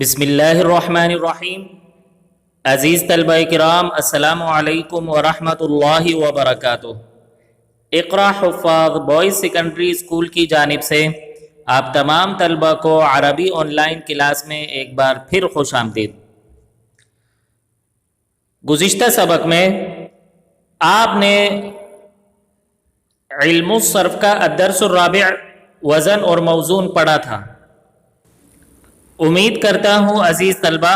بسم اللہ الرحمن الرحیم۔ عزیز طلبہ کرام، السلام علیکم ورحمۃ اللہ وبرکاتہ۔ اقرا حفاظ بوائز سیکنڈری اسکول کی جانب سے آپ تمام طلبہ کو عربی آن لائن کلاس میں ایک بار پھر خوش آمدید۔ گزشتہ سبق میں آپ نے علم الصرف کا الدرس الرابع وزن اور موزون پڑھا تھا۔ امید کرتا ہوں عزیز طلبہ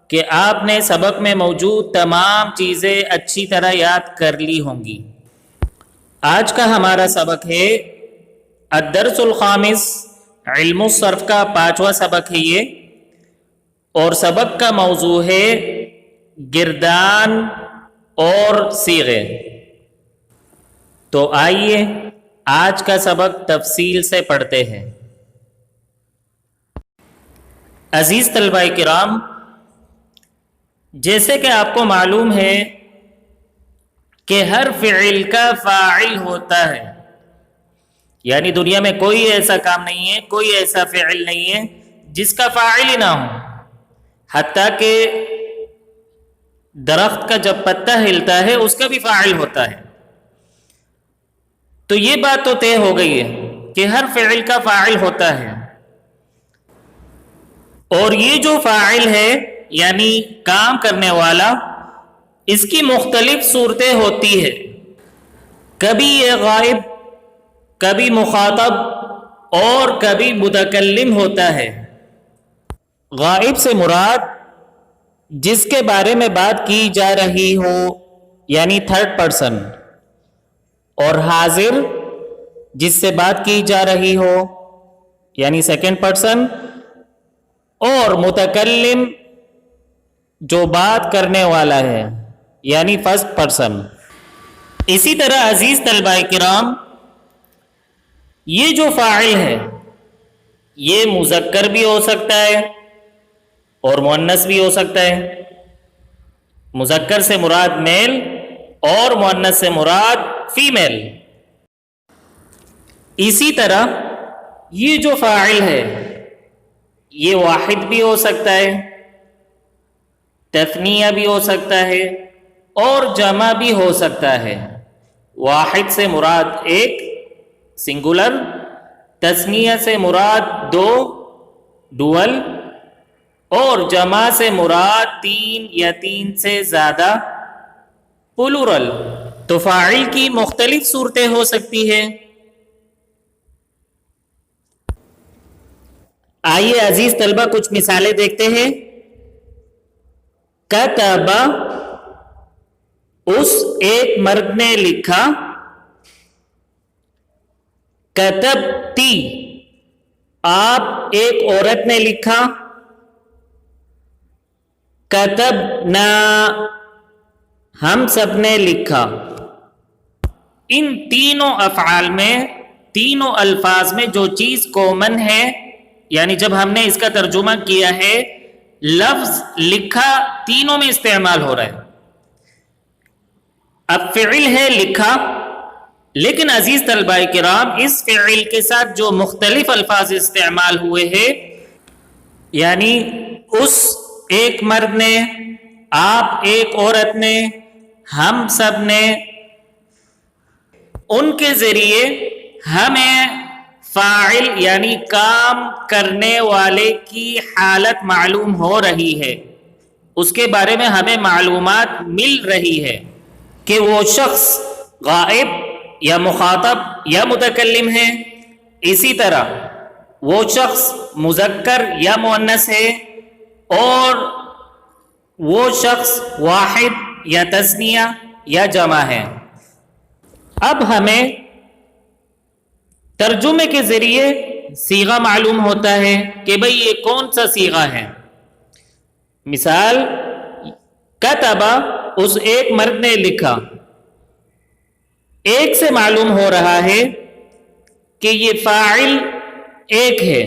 کہ آپ نے سبق میں موجود تمام چیزیں اچھی طرح یاد کر لی ہوں گی۔ آج کا ہمارا سبق ہے الدرس الخامس، علم الصرف کا 5واں سبق ہے یہ، اور سبق کا موضوع ہے گردان اور صیغے۔ تو آئیے آج کا سبق تفصیل سے پڑھتے ہیں۔ عزیز طلبہ کرام، جیسے کہ آپ کو معلوم ہے کہ ہر فعل کا فاعل ہوتا ہے، یعنی دنیا میں کوئی ایسا کام نہیں ہے، کوئی ایسا فعل نہیں ہے جس کا فاعل ہی نہ ہو۔ حتیٰ کہ درخت کا جب پتا ہلتا ہے اس کا بھی فاعل ہوتا ہے۔ تو یہ بات تو طے ہو گئی ہے کہ ہر فعل کا فاعل ہوتا ہے، اور یہ جو فاعل ہے یعنی کام کرنے والا، اس کی مختلف صورتیں ہوتی ہے۔ کبھی یہ غائب، کبھی مخاطب اور کبھی متکلم ہوتا ہے۔ غائب سے مراد جس کے بارے میں بات کی جا رہی ہو یعنی تھرڈ پرسن، اور حاضر جس سے بات کی جا رہی ہو یعنی سیکنڈ پرسن، اور متکلم جو بات کرنے والا ہے یعنی فرسٹ پرسن۔ اسی طرح عزیز طلبہ کرام، یہ جو فاعل ہے یہ مذکر بھی ہو سکتا ہے اور مؤنث بھی ہو سکتا ہے۔ مذکر سے مراد میل اور مؤنث سے مراد فیمیل۔ اسی طرح یہ جو فاعل ہے یہ واحد بھی ہو سکتا ہے، تثنیہ بھی ہو سکتا ہے اور جمع بھی ہو سکتا ہے۔ واحد سے مراد ایک سنگولر، تثنیہ سے مراد دو ڈوئل، اور جمع سے مراد تین یا تین سے زیادہ پلورل۔ تو فاعل کی مختلف صورتیں ہو سکتی ہیں۔ آئیے عزیز طلبہ کچھ مثالیں دیکھتے ہیں۔ کتب، اس ایک مرد نے لکھا۔ کتبتی، آپ ایک عورت نے لکھا۔ کتبنا، ہم سب نے لکھا۔ ان تینوں افعال میں، تینوں الفاظ میں جو چیز کامن ہے، یعنی جب ہم نے اس کا ترجمہ کیا ہے، لفظ لکھا تینوں میں استعمال ہو رہا ہے۔ اب فعل ہے لکھا، لیکن عزیز طلبہ کرام اس فعل کے ساتھ جو مختلف الفاظ استعمال ہوئے ہیں، یعنی اس ایک مرد نے، آپ ایک عورت نے، ہم سب نے، ان کے ذریعے ہمیں فاعل یعنی کام کرنے والے کی حالت معلوم ہو رہی ہے، اس کے بارے میں ہمیں معلومات مل رہی ہے کہ وہ شخص غائب یا مخاطب یا متکلم ہے۔ اسی طرح وہ شخص مذکر یا مؤنث ہے، اور وہ شخص واحد یا تثنیہ یا جمع ہے۔ اب ہمیں ترجمے کے ذریعے صیغہ معلوم ہوتا ہے کہ بھئی یہ کون سا صیغہ ہے۔ مثال، کتبہ، اس ایک مرد نے لکھا۔ ایک سے معلوم ہو رہا ہے کہ یہ فاعل ایک ہے،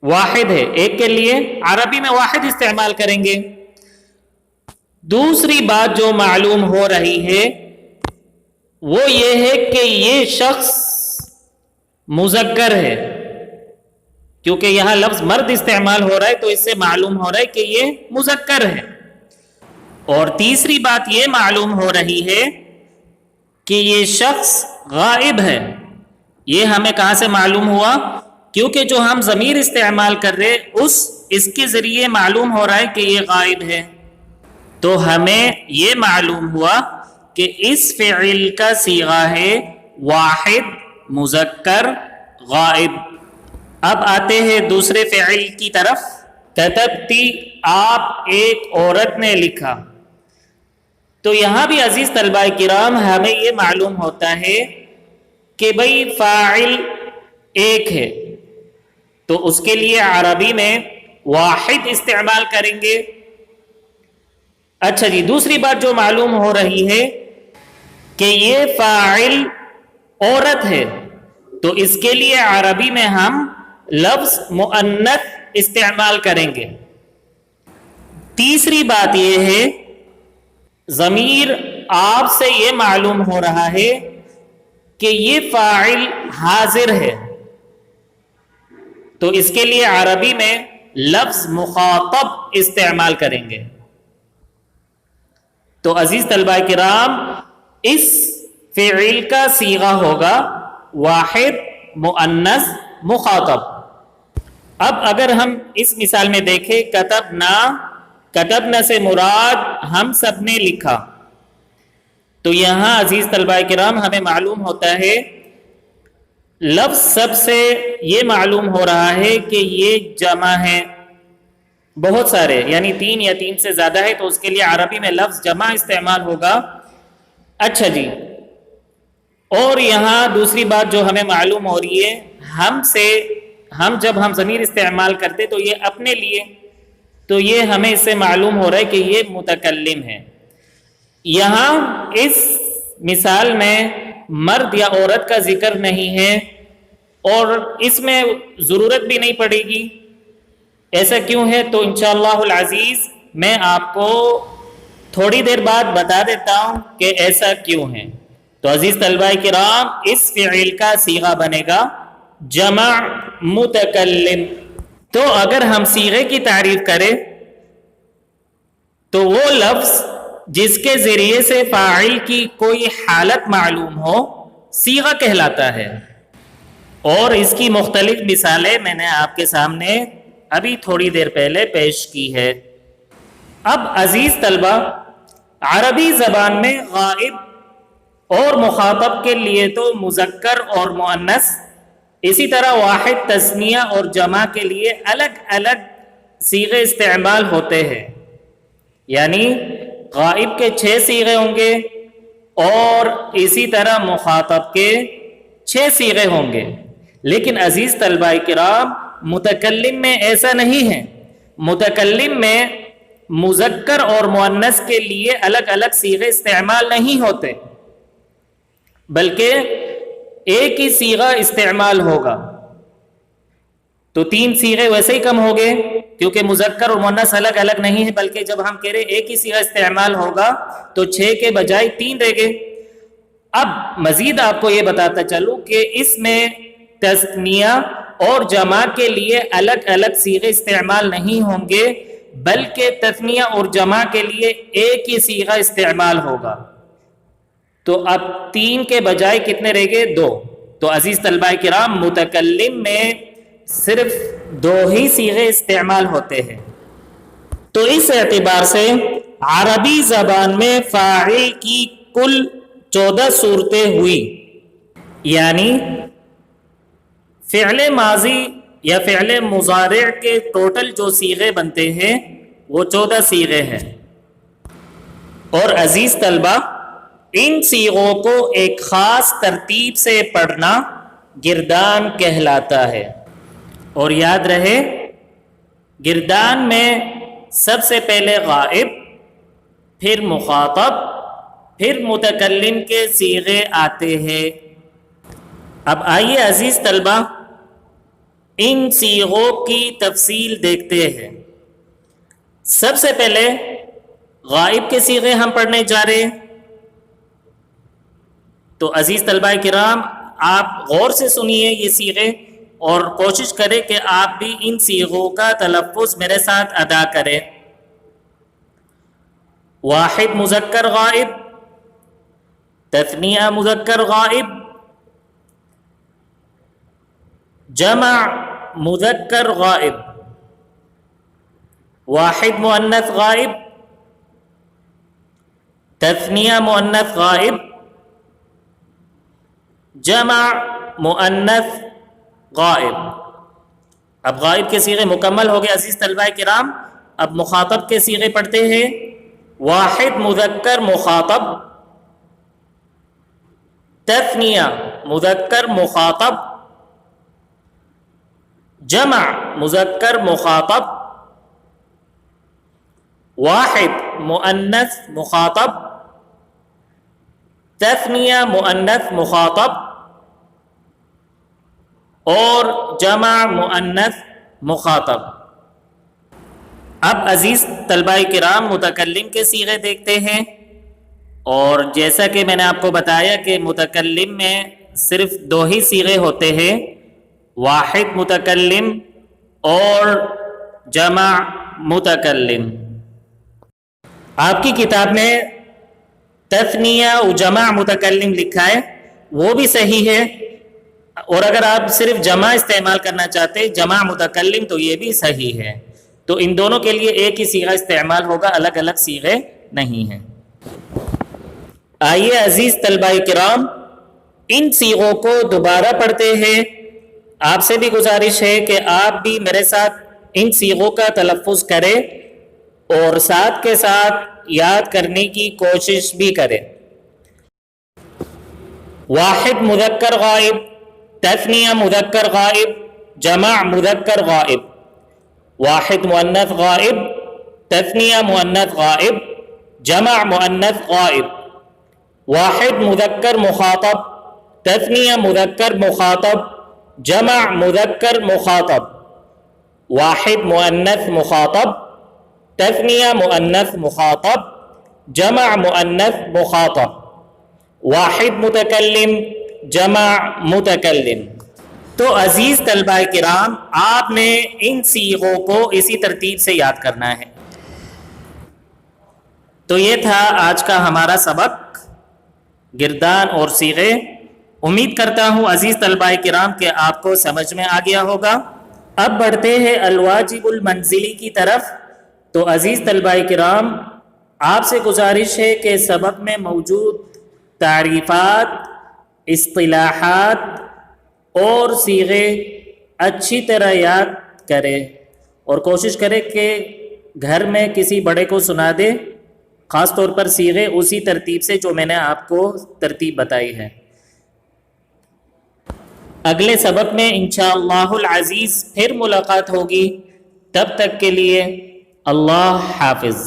واحد ہے۔ ایک کے لیے عربی میں واحد استعمال کریں گے۔ دوسری بات جو معلوم ہو رہی ہے وہ یہ ہے کہ یہ شخص مذکر ہے، کیونکہ یہاں لفظ مرد استعمال ہو رہا ہے تو اس سے معلوم ہو رہا ہے کہ یہ مذکر ہے. اور تیسری بات یہ معلوم ہو رہی ہے کہ یہ شخص غائب ہے. یہ ہمیں کہاں سے معلوم ہوا؟ کیونکہ جو ہم ضمیر استعمال کر رہے اس کے ذریعے معلوم ہو رہا ہے کہ یہ غائب ہے. تو ہمیں یہ معلوم ہوا کہ اس فعل کا صیغہ ہے واحد مذکر غائب. اب آتے ہیں دوسرے فعل کی طرف. کتبتی، آپ ایک عورت نے لکھا. تو یہاں بھی عزیز طلبہ کرام ہمیں یہ معلوم ہوتا ہے کہ بھئی فاعل ایک ہے تو اس کے لیے عربی میں واحد استعمال کریں گے. اچھا جی، دوسری بات جو معلوم ہو رہی ہے کہ یہ فاعل عورت ہے تو اس کے لیے عربی میں ہم لفظ مؤنث استعمال کریں گے. تیسری بات یہ ہے ضمیر آپ سے یہ معلوم ہو رہا ہے کہ یہ فاعل حاضر ہے تو اس کے لیے عربی میں لفظ مخاطب استعمال کریں گے. تو عزیز طلبہ کرام اس فعل کا صیغہ ہوگا واحد مؤنث مخاطب. اب اگر ہم اس مثال میں دیکھیں کتبنا سے مراد ہم سب نے لکھا، تو یہاں عزیز طلبہ کرام ہمیں معلوم ہوتا ہے لفظ سب سے یہ معلوم ہو رہا ہے کہ یہ جمع ہے بہت سارے، یعنی 3 یا 3 سے زیادہ ہے تو اس کے لیے عربی میں لفظ جمع استعمال ہوگا. اچھا جی، اور یہاں دوسری بات جو ہمیں معلوم ہو رہی ہے ہم جب ہم ضمیر استعمال کرتے تو یہ اپنے لیے، تو یہ ہمیں اس سے معلوم ہو رہا ہے کہ یہ متکلم ہے. یہاں اس مثال میں مرد یا عورت کا ذکر نہیں ہے اور اس میں ضرورت بھی نہیں پڑے گی. ایسا کیوں ہے؟ تو انشاءاللہ العزیز میں آپ کو تھوڑی دیر بعد بتا دیتا ہوں کہ ایسا کیوں ہے. تو عزیز طلبہ کرام اس فعل کا صیغہ بنے گا جمع متکلم. تو اگر ہم صیغے کی تعریف کریں تو وہ لفظ جس کے ذریعے سے فاعل کی کوئی حالت معلوم ہو صیغہ کہلاتا ہے. اور اس کی مختلف مثالیں میں نے آپ کے سامنے ابھی تھوڑی دیر پہلے پیش کی ہے. اب عزیز طلبہ عربی زبان میں غائب اور مخاطب کے لیے تو مذکر اور مؤنث، اسی طرح واحد تثنیہ اور جمع کے لیے الگ الگ صیغے استعمال ہوتے ہیں. یعنی غائب کے 6 صیغے ہوں گے اور اسی طرح مخاطب کے 6 صیغے ہوں گے. لیکن عزیز طلبہ کرام متکلم میں ایسا نہیں ہے. متکلم میں مذکر اور مؤنث کے لیے الگ الگ صیغے استعمال نہیں ہوتے بلکہ ایک ہی صیغہ استعمال ہوگا. تو 3 صیغے ویسے ہی کم ہو گئے کیونکہ مذکر اور مؤنث الگ الگ نہیں ہے، بلکہ جب ہم کہہ رہے ایک ہی صیغہ استعمال ہوگا تو 6 کے بجائے 3 رہ گئے. اب مزید آپ کو یہ بتاتا چلوں کہ اس میں تثنیہ اور جمع کے لیے الگ الگ صیغے استعمال نہیں ہوں گے بلکہ تثنیہ اور جمع کے لیے ایک ہی صیغہ استعمال ہوگا. تو اب 3 کے بجائے کتنے رہ گئے؟ 2. تو عزیز طلبہ کرام متکلم میں صرف 2 ہی صیغے استعمال ہوتے ہیں. تو اس اعتبار سے عربی زبان میں فاعل کی کل 14 صورتیں ہوئی. یعنی فعل ماضی یا فعل مضارع کے ٹوٹل جو صیغے بنتے ہیں وہ 14 صیغے ہیں. اور عزیز طلبہ ان صیغوں کو ایک خاص ترتیب سے پڑھنا گردان کہلاتا ہے. اور یاد رہے گردان میں سب سے پہلے غائب، پھر مخاطب، پھر متکلم کے صیغے آتے ہیں. اب آئیے عزیز طلبہ ان صیغوں کی تفصیل دیکھتے ہیں. سب سے پہلے غائب کے صیغے ہم پڑھنے جا رہے ہیں. تو عزیز طلبہ کرام آپ غور سے سنیے یہ صیغے اور کوشش کرے کہ آپ بھی ان صیغوں کا تلفظ میرے ساتھ ادا کریں. واحد مذکر غائب، تثنیہ مذکر غائب، جمع مذکر غائب، واحد مؤنث غائب، تثنیہ مؤنث غائب، جمع مؤنث غائب. اب غائب کے صیغے مکمل ہو گئے عزیز طلبہ کرام. اب مخاطب کے صیغے پڑھتے ہیں. واحد مذکر مخاطب، تثنیہ مذکر مخاطب، جمع مذکر مخاطب، واحد مؤنث مخاطب، تثنیہ مؤنث مخاطب اور جمع مؤنث مخاطب. اب عزیز طلبہ کرام متکلم کے صیغے دیکھتے ہیں. اور جیسا کہ میں نے آپ کو بتایا کہ متکلم میں صرف دو ہی صیغے ہوتے ہیں، واحد متکلم اور جمع متکلم. آپ کی کتاب میں تثنیہ و جمع متکلم لکھا ہے، وہ بھی صحیح ہے. اور اگر آپ صرف جمع استعمال کرنا چاہتے ہیں جمع متکلم تو یہ بھی صحیح ہے. تو ان دونوں کے لیے ایک ہی صیغہ استعمال ہوگا، الگ الگ صیغے نہیں ہیں. آئیے عزیز طلبہ کرام ان صیغوں کو دوبارہ پڑھتے ہیں. آپ سے بھی گزارش ہے کہ آپ بھی میرے ساتھ ان صیغوں کا تلفظ کریں اور ساتھ کے ساتھ یاد کرنے کی کوشش بھی کریں. واحد مذکر غائب، تثنیہ مذکر غائب، جمع مذکر غائب. واحد مؤنث غائب، تثنیہ مؤنث غائب، جمع مؤنث غائب. واحد مذکر مخاطب، تثنیہ مذکر مخاطب، جمع مذکر مخاطب. واحد مؤنث مخاطب، تثنیہ مؤنث مخاطب، جمع مؤنث مخاطب. واحد متکلم، جمع متکلم. تو عزیز طلبہ کرام آپ نے ان صیغوں کو اسی ترتیب سے یاد کرنا ہے. تو یہ تھا آج کا ہمارا سبق گردان اور صیغے. امید کرتا ہوں عزیز طلبہ کرام کہ آپ کو سمجھ میں آ گیا ہوگا. اب بڑھتے ہیں الواجب المنزلی کی طرف. تو عزیز طلبہ کرام آپ سے گزارش ہے کہ سبق میں موجود تعریفات، اصطلاحات اور صیغے اچھی طرح یاد کرے اور کوشش کرے کہ گھر میں کسی بڑے کو سنا دے، خاص طور پر صیغے اسی ترتیب سے جو میں نے آپ کو ترتیب بتائی ہے. اگلے سبق میں انشاءاللہ العزیز پھر ملاقات ہوگی. تب تک کے لیے اللہ حافظ.